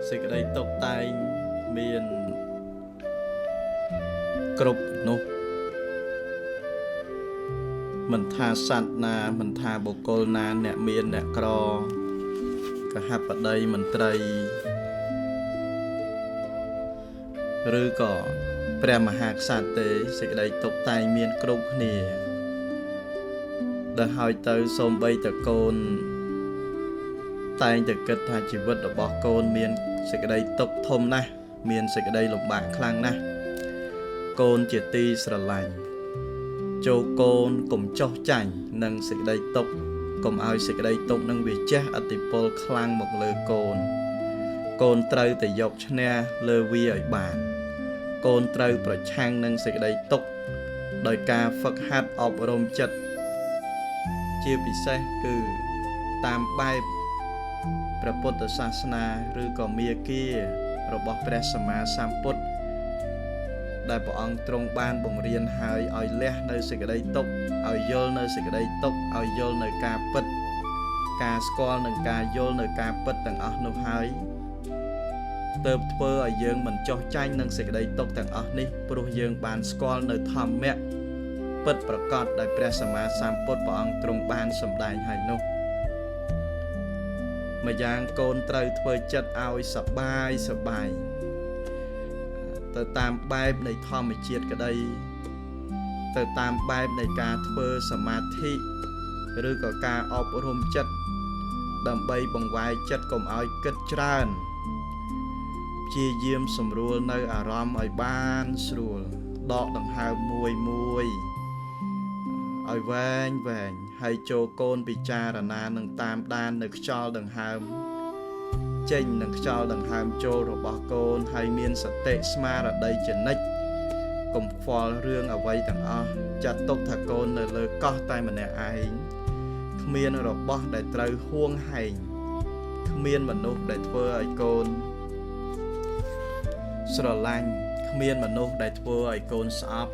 សេចក្តីតុបតែងមានគ្រប់នោះមិនថាសត្វណាមិនថាបុគ្គលណាអ្នកមានអ្នកក្រកហបតីមន្ត្រីឬក៏ព្រះមហាក្សត្រទេសេចក្តីតុបតែងមានគ្រប់គ្នាដែលហើយទៅសូម្បីតែកូនតែងតែគិតថាជីវិតរបស់កូនមានសេចក្តីទុក្ខធំណាស់មានសេចក្តីលំបាកខ្លាំងណាស់កូនជាទីស្រឡាញ់ចូលកូនកុំចោះចាញ់នឹងសេចក្តីទុក្ខកុំឲ្យសេចក្តីទុក្ខនឹងវាជះឥទ្ធិពលខ្លាំងមកលើកូនកូនត្រូវតែយកឈ្នះលើវាឲ្យបានកូនត្រូវប្រឆាំងនឹងសេចក្តីទុក្ខដោយការហ្វឹកហាត់អប់រំចិត្តជាពិសេសគឺតាមបែបព្រះពុទ្ធសាសនាឬក៏មាគារបស់ព្រះសម្មាសម្ពុទ្ធដែលព្រះអង្គទ្រង់បានបង្រៀនហើយឲ្យលះនៅសេចក្តីទុក្ខឲ្យយល់នៅសេចក្តីទុក្ខឲ្យយល់នៅការពិតការស្គាល់និងការយល់នៅការពិតទាំងអស់នោះហើយទើបធ្វើឲ្យយើងមិនចោះចាញ់នឹងសេចក្តីទុក្ខទាំងអស់នេះព្រោះយើងបានស្គាល់នៅធម្មៈពិតប្រាកដដែលព្រះសម្មាសម្ពុទ្ធព្រះអង្គទ្រង់បានសម្ដែងហើយនោះម្យ៉ាងកូនត្រូវធ្វើចិត្តឲ្យសបាយទៅតាមបែបនៃធម្មជាតិក្តីទៅតាមបែបនៃការធ្វើសមាធិឬក៏ការអប់រំចិត្តដើម្បីបង្វែរចិត្តកុំឲ្យគិតច្រើនព្យាយាមសម្រួលនៅអារម្មណ៍ឲ្យបានស្រួលដកដង្ហើមមួយឲ្យវែងហើយចូលកូនពិចារណានឹងតាមដាននៅខ្យល់ដង្ហើមចេញនឹងខ្យល់ដង្ហើមចូលរបស់កូនហើយមានសតិស្មារតីចនិចកុំខ្វល់រឿងអ្វីទាំងអស់ចាត់ទុកថាកូននៅលើកោះតែម្នាក់ឯងគ្មានរបស់ដែលត្រូវហួងហែងគ្មានមនុស្សដែលធ្វើឲ្យកូនស្រឡាញ់គ្មានមនុស្សដែលធ្វើឲ្យកូនស្អប់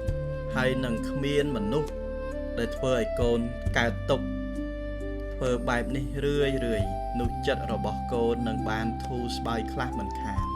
ហើយនឹងគ្មានមនុស្សដែលធ្វើឲ្យកូនកើតទុក្ខធ្វើបែបនេះរឿយនោះចិត្តរបស់កូននឹងបានធូរស្បើយខ្លះមិនខាន